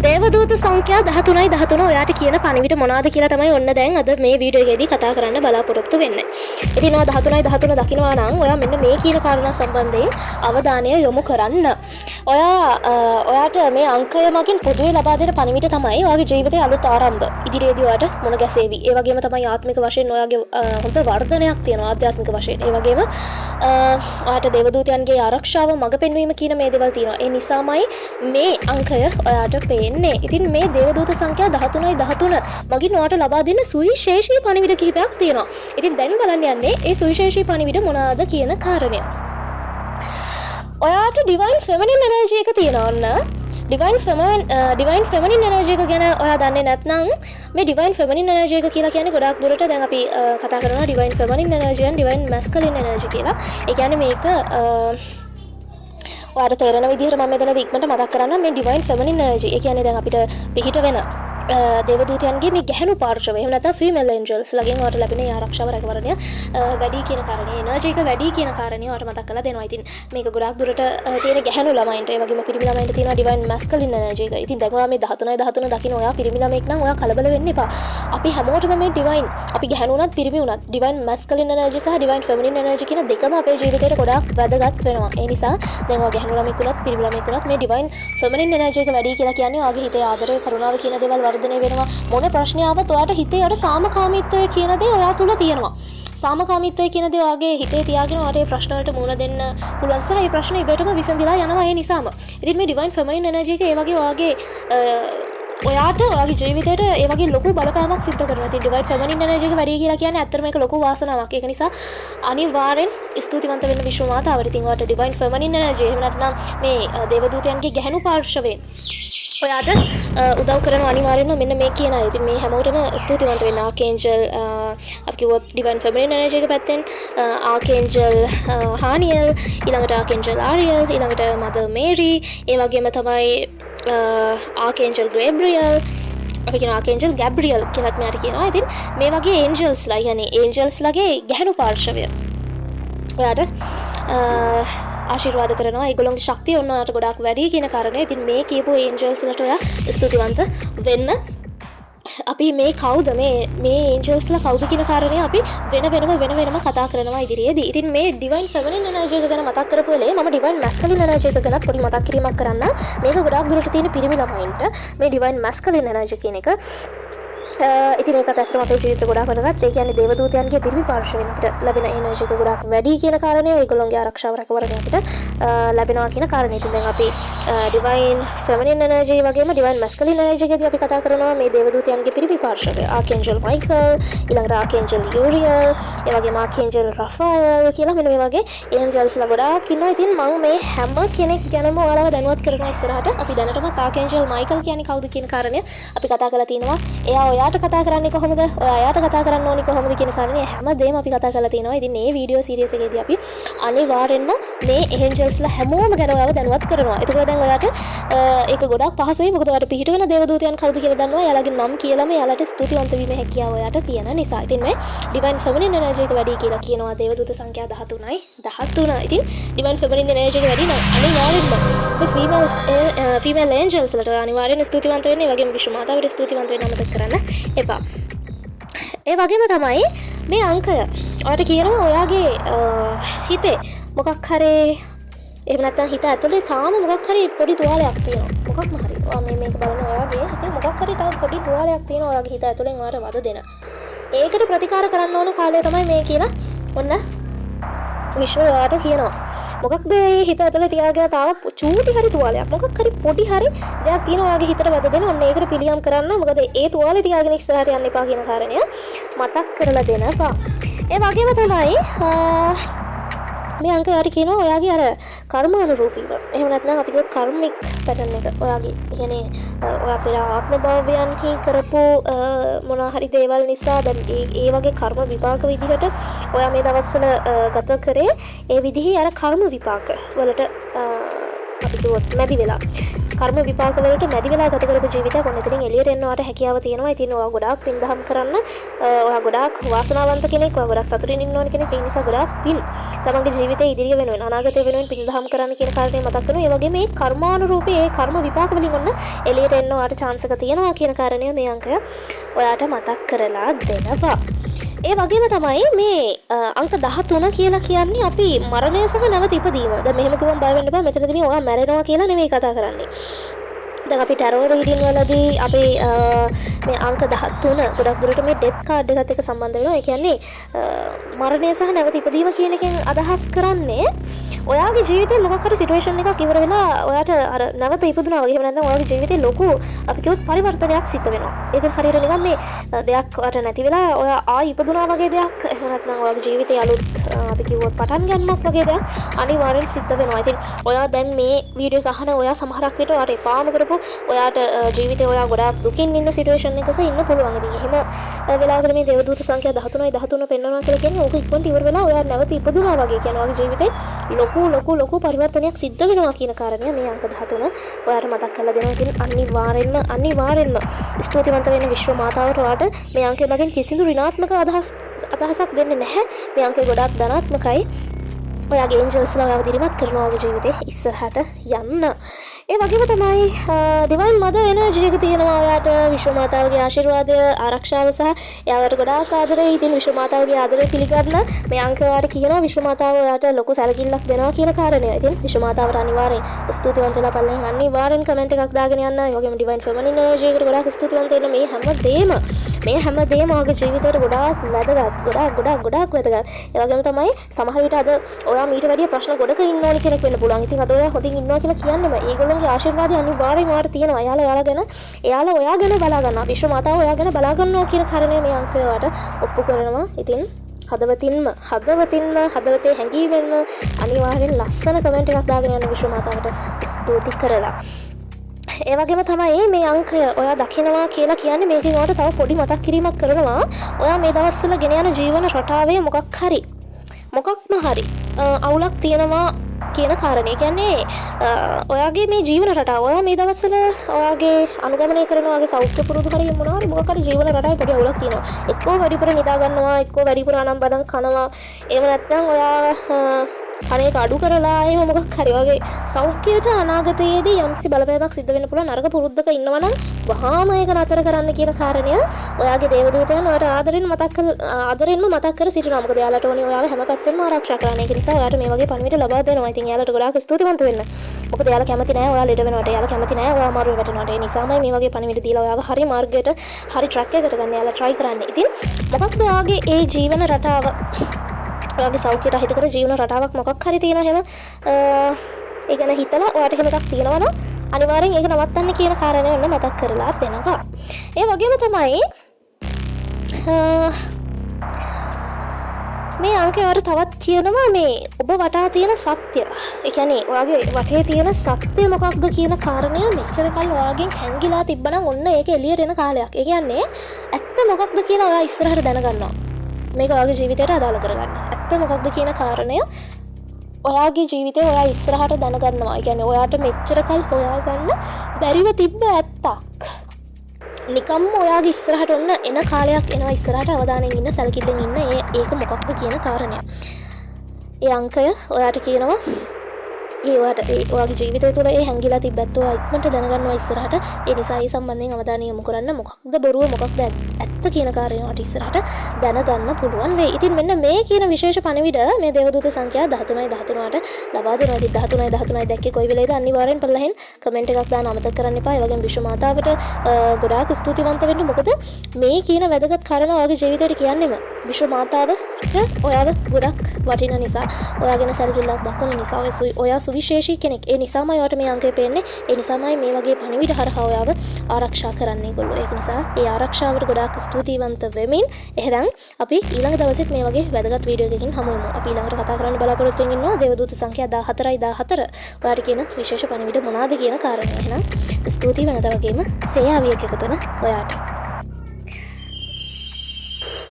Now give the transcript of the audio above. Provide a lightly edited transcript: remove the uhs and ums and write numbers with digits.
දේවදූත සංඛ්‍යා 13යි 13 ඔයාට කියන පණිවිඩ මොනවාද කියලා තමයි ඔන්න දැන් අද මේ වීඩියෝ එකේදී කතා කරන්න බලාපොරොත්තු වෙන්නේ. ඉතින් ඔයා 13යි 13 දකින්නවා නම් ඔයා මෙන්න මේ කියන කාරණා සම්බන්ධයෙන් අවධානය යොමු කරන්න. ඔයාට මේ අංකය මගින් පොදුවේ ලබා දෙන පණිවිඩ තමයි ඔයාගේ ජීවිතයේ අලුත් ආරම්භ. ඉදිරියේදී ඔයාට මොන ගැසේවි. ඒ වගේම තමයි ආත්මික වශයෙන් ඔයාගේ හොඳ වර්ධනයක් තියෙනවා ආධ්‍යාත්මික වශයෙන්. ඒ වගේම ඔයාට දේවදූතයන්ගේ ආරක්ෂාව මඟ පෙන්වීම කියන මේ දේවල් තියෙනවා. ඒ නිසාමයි මේ අංකය ඔයාට පේන්නේ. ඉතින් මේ දේවදූත සංඛ්‍යා 13යි 13 මගින් ඔයාට ලබා දෙන සුවිශේෂී පණිවිඩ කිහිපයක් තියෙනවා. ඉතින් දැන් බලන්න යන්නේ ඒ සුවිශේෂී පණිවිඩ මොනවාද කියන කාරණය. ඔයාට ඩිවයින් ෆෙමිනින් එනර්ජි එක තියෙනවා ඔන්න. ඩිවයින් ෆෙමිනින් එනර්ජි එක ගැන ඔයා දන්නේ නැත්නම් මේ ඩිවයින් ෆෙමිනින් එනර්ජි එක කියලා කියන්නේ ගොඩාක් දුරට දැන් අපි කතා කරනවා divine feminine energy and divine masculine energy කියලා. ඒ කියන්නේ මේක ඔයාට තේරෙන විදිහට මම මෙතන ඉක්මනට මතක් කරන්නම් මේ ඩිවයින් ෆෙමිනින් එනර්ජි. ඒ කියන්නේ දැන් අපිට පිහිට වෙන දේවදූතයන්ගේ මේ ගැහණු පාර්ශවය එහෙම නැත්නම් ෆීමේල් ඒන්ජල්ස් ලගෙන් ඔයාට ලැබෙන ආරක්ෂාව රැකවරණය වැඩි කියන කාරණේ එනර්ජි එක වැඩි කියන කාරණේ ඔයාට මතක් කරලා දෙනවා. ඉතින් මේක ගොඩාක් දුරට තියෙන ගැහණු ළමයින්ට ඒ වගේම පිරිමි ළමයින්ට තියෙන ඩිවයින් මැස්කලින් එනර්ජි එක. ඉතින් දැන් ඔයා මේ 13යි 13 දකින්න ඔයා පිරිමි ළමෙක් නම් ඔයා කලබල වෙන්න එපා. අපි හැමෝටම මේ ඩිවයින් අපි ගැහණු උනත් පිරිමි උනත් ඩිවයින් මැස්කලින් එනර්ජි සහ ඩිවයින් ෆෙමිනින් එනර්ජි කියන දෙකම අපේ ජීවිතේට ගොඩාක් වැදගත් වෙනවා. ඒ නිසා දැන් ඔයා ගැහණු ළමෙක් උනත් පිරිමි ළමෙක් උනත් මේ ඩිවයින් ෆෙමිනින් එනර්ජි එක වැඩි කියලා කියන්නේ ඔයාගේ හිතේ ආදරය කරුණාව කියන දේවල් වර්ධනය වෙනවා. මොන ප්‍රශ්නාවක් ඔයාට හිතේ අර සාමකාමීත්වය කියන දේ ඔයා තුල තියෙනවා. සාමකාමීත්වය කියන දේ ඔයාගේ හිතේ තියාගෙන ඔයාට මේ ප්‍රශ්න වලට මුහුණ දෙන්න පුළුවන් සහ මේ ප්‍රශ්න ඉබේටම විසඳලා යනවා. ඒ නිසාම ඉතින් මේ ඩිවයින් ෆෙමිනින් එනර්ජි එක ඒ වගේ ඔයාට ඔයාගේ ජීවිතේට ඒ වගේ ලොකු බලපෑමක් සිද්ධ කරනවා. ඉතින් ඩිවයින් ෆෙමිනින් එනර්ජි එක වැඩි කියලා කියන්නේ ඇත්තටම මේක ලොකු වාසනාවක්. ඒක නිසා අනිවාර්යෙන් ස්තුතිවන්ත වෙන්න විශ්ව මාතාවට. ඉතින් ඔයාට ඩිවයින් ෆෙමිනින් එනර්ජි එහෙම නැත්නම් මේ දේවදූතයන්ගේ ගැහණු පාර්ශවයෙන් ඔයාට උදව් කරන අනිවාර්යෙන්ම මෙන්න මේ කියන අය. ඉතින් මේ හැමෝටම ස්තුතිවන්ත වෙන්න. ආකේන්ජල් අපි කිව්වොත් ඩිවයින් ෆෙමිනින් එනර්ජි එක පැත්තෙන් ආකේන්ජල් හානියල්, ඊළඟට ආකේන්ජල් ආරියල්, ඊළඟට මදර් මේරි, ඒ වගේම තමයි ආකේන්ජල් ග්‍රේබ්‍රියල්, අපි කියන ආකේන්ජල් ගැබ්‍රියල් කියලාත් මෙයාට කියනවා. ඉතින් මේ වගේ ඒන්ජල්ස්ලා කියන්නේ ඒන්ජල්ස්ලාගේ ගැහණු පාර්ශවය ඔයාට ආශිර්වාද කරනවා. ඒගොල්ලෝගේ ශක්තිය ඔයාලට ගොඩාක් වැඩි කියන කාරණේ. ඉතින් මේ කියපු ඒන්ජල්ස්ලට ඔයා ස්තුතිවන්ත වෙන්න. අපි මේ කවුද මේ ඒන්ජල්ස්ලා කවුද කියන කාරණේ අපි වෙනම කතා කරනවා ඉදිරියේදී. ඉතින් මේ ඩිවයින් ෆෙමිනින් එනර්ජි එක ගැන මතක් කරපු වෙලේ මම ඩිවයින් මැස්කලින් එනර්ජි එක ගැන පොඩි මතක් කිරීමක් කරන්න. මේක ගොඩාක් දුරට තියෙන පිරිමි ළමයින්ට මේ ඩිවයින් මැස්කලින් එනර්ජි කියන එක ඉතින් ඒකත් ඇත්තටම අපේ ජීවිතේ ගොඩාක් වැදගත්. ඒ කියන්නේ දේවදූතයන්ගේ පිරිමි පාර්ශවයෙන් අපිට ලැබෙන එනර්ජි එක ගොඩාක් වැඩි කියන කාරණය, ඒගොල්ලෝගේ ආරක්ෂාව රැකවරණය අපිට ලැබෙනවා කියන කාරණේ. ඉතින් දැන් අපි ඩිවයින් ෆෙමිනින් එනර්ජි වගේම ඩිවයින් මැස්කලින් එනර්ජි එකදී අපි කතා කරනවා මේ දේවදූතයන්ගේ පිරිමි පාර්ශවය. ආකේන්ජල් මයිකල්, ඊළඟට ආකේන්ජල් යූරියල්, ඒ වගේම ආකේන්ජල් රෆායල් කියලා මෙන්න මේ වගේ ඒන්ජල්ස්ලා ගොඩාක් ඉන්නවා. ඉතින් මම මේ හැම කෙනෙක් ගැනම ඔයාලව දැනුවත් කරනවා ඉස්සරහට. අපි දැනටමත් ආකේන්ජල් මයිකල් කියන්නේ කවුද කියන කාරණය අපි කතා කරලා තිනවා. එයා ඔයාට කතා කරන්නේ කොහොමද? ඔයාට කතා කරන්න ඕනි කොහොමද කියන කාරණේ හැමදේම අපි කතා කරලා තිනවා. ඉතින් මේ වීඩියෝ සීරීස් එකේදී අපි අනිවාර්යෙන්ම මේ ඒන්ජල්ස්ලා හැමෝම ගැන ඔයාව දැනුවත් කරනවා. ඒකෝර දැන් ඔයාට ඒක ගොඩාක් පහසුයි. මොකද ඔයාට පිහිට වෙන දේවදූතයන් කවුද කියලා දන්නවා. එයාලගේ නම් කියලාම එයාලට ස්තුතිවන්ත වීමේ හැකියාව ඔයාට තියෙන නිසා. ඉතින් මේ ඩිවයින් ෆෙමිනින් එනර්ජි එක වැඩි කියලා කියනවා දේවදූත සංඛ්‍යා 13යි 13. ඉතින් ඩිවයින් ෆෙමිනින් එනර්ජි එක වැඩි නම් අනිවාර්යෙන්ම මේ ෆීමේල් ඒන්ජල්ස්ලට අනිවාර්යෙන් ස්තුතිවන්ත වෙන්න. ඒ වගේම විශ්ව මාතාවට ස්තුතිවන්ත වෙන්න අමතක කරන්න එපා. ඒ වගේම තමයි මේ අංකය ඔයාට කියනවා ඔයාගේ හිතේ මොකක් හරි එහෙම නැත්නම් හිත ඇතුලේ තාම මොකක් හරි පොඩි තුවාලයක් තියෙනවා. මොකක්ම හරි. ඔයා මේක බලන ඔයාගේ හිතේ මොකක් හරි තව පොඩි තුවාලයක් තියෙනවා ඔයාගේ හිත ඇතුලෙන් ඔයාට වද දෙන. ඒකට ප්‍රතිකාර කරන්න ඕන කාලය තමයි මේ කියලා ඔන්න විශ්ව ඔයාට කියනවා. මොකක්ද මේ හිත ඇතුලේ තියාගෙන තාම චූටි හරි තුවාලයක් මොකක් හරි පොඩි හරි දෙයක් තියෙනවා ඔයාගේ හිතට වද දෙන. ඔන්න ඒකට පිළියම් කරන්න. මොකද ඒ තුවාලේ තියාගෙන ඉස්සරහට යන්න එපා කියන කාරණය මතක් කරලා දෙනවා. ඒ වගේම තමයි මේ අංකය ඔයාට කියනවා ඔයාගේ අර කර්මානුරූපීව එහෙම නැත්නම් අපි කියොත් කර්මික් පැටර්න් එක ඔයාගේ කියන්නේ ඔයා පෙර ආත්ම භවයන්හි කරපු මොනවා හරි දේවල් නිසා දැන් ඒ වගේ කර්ම විපාක විදිහට ඔයා මේ දවස්වල ගත කරේ ඒ විදිහේ අර කර්ම විපාක වලට අපි කිව්වොත් මැදි වෙලා කර්ම විපාක වලට මැදි වෙලා ගත කරපු ජීවිතයක් ඔන්න ඉතින් එළියට එන්නවට හැකියාව තියෙනවා. ඉතින් ඔයා ගොඩාක් පින් දහම් කරන්න. ඔයා ගොඩාක් වාසනාවන්ත කෙනෙක්. ඔයා ගොඩාක් සතුටින් ඉන්න ඕන කෙනෙක්. ඒ නිසා ගොඩාක් පින් තමන්ගේ ජීවිතේ ඉදිරිය වෙනුවෙන් අනාගතය වෙනුවෙන් පින් දහම් කරන්න කියන කාරණේ මතක් කරනවා. ඒ වගේම මේ කර්මානුරූපී ඒ කර්ම විපාක වලින් ඔන්න එළියට එන්න ඔයාට chance එක තියෙනවා කියන කාරණය මේ අංකය ඔයාට මතක් කරලා දෙනවා. ඒ වගේම තමයි මේ අංක 13 කියලා කියන්නේ අපි මරණය සහ නැවත ඉපදීම. දැන් මෙහෙම කිව්වම බය වෙන්න බෑ. මෙතනදී ඔයා මැරෙනවා කියලා නෙවෙයි කතා කරන්නේ. දැන් අපි ටැරෝ රීඩින් වලදී අපි මේ අංක 13 ගොඩක් දුරට මේ ඩෙත් කාඩ් එකත් එක්ක සම්බන්ධ වෙනවා. ඒ කියන්නේ මරණය සහ නැවත ඉපදීම කියන එකෙන් අදහස් කරන්නේ ඔයාගේ ජීවිතේ මොකක් හරි සිටුේෂන් එකක් ඉවර වෙලා ඔයාට අර නැවත ඉපදුනා වගේ. එහෙම නැත්නම් ඔයාගේ ජීවිතේ ලොකු අපි කිව්වොත් පරිවර්තනයක් සිද්ධ වෙනවා. ඒක හරියට නිකන් මේ දෙයක් ඔයාට නැති වෙලා ඔයා ආයි ඉපදුනා වගේ දෙයක්. එහෙම නැත්නම් ඔයාගේ ජීවිතේ අලුත් අපි කිව්වොත් පටන් ගන්නක් වගේ දෙයක් අනිවාර්යෙන් සිද්ධ වෙනවා. ඉතින් ඔයා දැන් මේ වීඩියෝ එක අහන ඔයා සමහරක් විට ඔයාට එපාම කරපු ඔයාට ජීවිතේ ඔයා ගොඩාක් දුකින් ඉන්න සිටුේෂන් එකක ඉන්න පුළුවන්. ඉතින් එහෙම වෙලාවකට මේ දේවදූත සංඛ්‍යා 13යි 13 පෙන්වනවා කියලා කියන්නේ ඕක ඉක්මනට ඉවර වෙලා ඔයා නැවත ඉපදුනා වගේ. කියන්නේ ඔයාගේ ජීවිතේ ලොකු පරිවර්තනයක් සිද්ධ වෙනවා කියන කාරණය මේ අංක 13 ඔයාට මතක් කරලා දෙනවා. ඉතින් අනිවාර්යෙන්ම ස්තුතිවන්ත වෙන විශ්ව මාතාවට ඔයාට මේ අංකය මගින් කිසිදු ඍණාත්මක අදහසක් දෙන්නේ නැහැ. මේ අංකය ගොඩාක් ධනාත්මකයි. ඔයාගේ ඒන්ජල්ස්ලා ඔයාව දිරිමත් කරනවා ඔයාගේ ජීවිතේ ඉස්සරහට යන්න. ඒ වගේම තමයි ඩිවයින් මදර් එනර්ජි එක තියෙනවා ඔයාට. විශ්ව මාතාවගේ ආශිර්වාදය ආරක්ෂාව සහ එයාට ගොඩාක් ආදරේ. ඉතින් විශ්ව මාතාවගේ ආදරය පිළිගන්න මේ අංක ඔයාට කියනවා විශ්ව මාතාව ඔයාට ලොකු සැලකිල්ලක් දෙනවා කියන කාරණය. ඉතින් විශ්ව මාතාවට අනිවාර්යෙන් ස්තුතිවන්ත වෙලා බලන්න. අනිවාර්යෙන් කමෙන්ට් එකක් දාගෙන යන්න. ඒ වගේම ඩිවයින් ෆෙමිනින් එනර්ජි එකට ගොඩාක් ස්තුතිවන්ත වෙන්න. මේ හැමදේම ඔයාගේ ජීවිතේට ගොඩාක් වැදගත්. ඒ වගේම තමයි සමහර විට අද ඔයා මීට වැඩිය ප්‍රශ්න ගොඩක ඉන්න ඕන කෙනෙක් වෙන්න පුළුවන්. ඉතින් අද ඔයා හොඳින් ඉන්නවා කියලා කියන්නම ඒගොල්ලන්ගේ ආශිර්වාදය අනිවාර්යයෙන්ම ඔයාට තියෙනවා. එයාලා ඔයා ගැන බලා ගන්නවා. විශ්ව මාතාව ඔයා ගැන බලා ගන්නවා කියන කාරණය මේ අංකය ඔයාට ඔප්පු කරනවා. ඉතින් හදවතේ හැඟීමෙන්ම අනිවාර්යෙන් ලස්සන කමෙන්ට් එකක් දාගෙන යන්න විශ්ව මාතාවට ස්තුති කරලා. ඒ වගේම තමයි මේ අංකය ඔයා දකිනවා කියලා කියන්නේ මේකෙන් ඔයාට තව පොඩි මතක් කිරීමක් කරනවා. ඔයා මේ දවස්වල ගෙන යන ජීවන රටාවේ මොකක්ම හරි අවුලක් තියෙනවා කියන කාරණේ. කියන්නේ ඔයාගේ මේ ජීවන රටාව ඔයා මේ දවස්වල ඔයාගේ අනුගමනය කරන ඔයාගේ සෞඛ්‍ය පුරුදු හරිය මොනවා මොකක් හරි ජීවන රටාවේ පොඩි අවුලක් තියෙනවා. එක්කෝ වැඩිපුර නිදා ගන්නවා, එක්කෝ වැඩිපුර අනම්බදම් කනවා. එහෙම නැත්නම් ඔයා කණේක අඩු කරලා එහෙම මොකක් හරි වගේ සෞඛ්‍යයට අනාගතයේදී යම්කිසි බලපෑමක් සිද්ධ වෙන්න පුළුවන්. නරක පුරුද්දක ඉන්නවා නම් වහාම ඒක නතර කරන්න කියන කාරණය ඔයාගේ දේවදූතයන් ඔයාට ආදරෙන්ම මතක් කර සිටිනවා. මොකද එයාලට ඕනේ ඔයාව හැම පැත්තෙන්ම ආරක්ෂා කරන්න. ඒක නිසා ඔයාට මේ වගේ පණිවිඩ ලබා දෙනවා. ඉතින් එයාලට ගොඩාක් ස්තුතිවන්ත වෙන්න. මොකද එයාලා කැමති නැහැ ඔයා ලෙඩ වෙනවට. එයාලා කැමති නැහැ ඔයා අමාරුවේ වැටෙනවට. ඒ නිසාමයි මේ වගේ පණිවිඩ දීලා ඔයාව හරි මාර්ගයට හරි ට්‍රැක් එකකට ගන්න එයාලා try කරන්නේ. ඉතින් මොකක්ද ඔයාගේ ඒ ජීවන රටාව? ඔයාගේ සෞඛ්‍යයට හිත කර ජීවන රටාවක් මොකක් හරි තියෙනවා එහෙම ඒ ගැන හිතලා ඔයාට එහෙම එකක් තියෙනවා නම් අනිවාර්යෙන් ඒක නවත්තන්න කියන කාරණය ඔන්න මතක් කරලා දෙනවා. ඒ වගේම තමයි මේ අංකයට තවත් කියනවා මේ ඔබ වටා තියෙන සත්‍ය. ඒ කියන්නේ ඔයාගේ වටේ තියෙන සත්‍ය මොකක්ද කියන කාරණය මෙච්චර කල් ඔයාගෙන් හැංගිලා තිබ්බනම් ඔන්න ඒක එළියට එන කාලයක්. ඒ කියන්නේ ඇත්ත මොකක්ද කියලා ඔයා ඉස්සරහට දැනගන්නවා. මේක ඔයාගේ ජීවිතයට අදාළ කරගන්න. ඇත්ත මොකක්ද කියන කාරණය ඔයාගේ ජීවිතේ ඔයා ඉස්සරහට දැනගන්නවා. ඒ කියන්නේ ඔයාට මෙච්චර කල් හොයාගන්න බැරිව තිබ්බ ඇත්තක් නිකම්ම ඔයාගේ ඉස්සරහට ඔන්න එන කාලයක් එනවා. ඉස්සරහට අවධානයෙන් ඉන්න, සැලකිල්ලෙන් ඉන්න. ඒක මොකක්ද කියන කාරණය. ඒ අංකය ඔයාට කියනවා ඔයාගේ ජීවිතය තුළ ඒ හැංගිලා තිබ්බත් ඔයා ඉක්මනට දැනගන්නවා ඉස්සරහට. ඒ නිසා ඒ සම්බන්ධයෙන් අවධානය යොමු කරන්න. මොකක්ද බොරුව මොකක්ද ඇත්ත කියන කාරණය ඔයාට ඉස්සරහට දැනගන්න පුළුවන් වෙයි. ඉතින් මෙන්න මේ කියන විශේෂ පණිවිඩ මේ දේවදූත සංඛ්‍යා 13ට ලබා දෙනවා. ඉතින් 13 දැක්කේ කොයි වෙලේද අනිවාර්යෙන් පළලෙන් කමෙන්ට් එකක් දාන්න අමතක කරන්න එපා. ඒ වගේම විශ්ව මාතාවට ගොඩාක් ස්තුතිවන්ත වෙන්න. මොකද මේ කියන වැදගත් කාරණා ඔයාගේ ජීවිතයට කියන්නේම විශ්ව මාතාවට ඔයාව ගොඩක් වටින නිසා, ඔයාගෙන සැලකිල්ලක් දක්වන නිසා, ඔයා විශේෂී කෙනෙක්. ඒ නිසාමයි ඔයාට මේ අංකය පේන්නේ. ඒ නිසාමයි මේ වගේ පණිවිඩ හරහා ඔයාව ආරක්ෂා කරන්නේ ඒගොල්ලෝ. ඒක නිසා ඒ ආරක්ෂාවට ගොඩාක් ස්තුතිවන්ත වෙමින් එහෙනම් අපි ඊළඟ දවසෙත් මේ වගේ වැදගත් වීඩියෝ එකකින් හමු වෙමු. අපි ඊළඟට කතා කරන්න බලාපොරොත්තු වෙනවා දේවදූත සංඛ්‍යා 14 ඔයාට කියන විශේෂ පණිවිඩ මොනවාද කියන කාරණය. එහෙනම් ස්තුතියි වෙනදා වගේම සේයාවියක් එකතුන ඔයාට.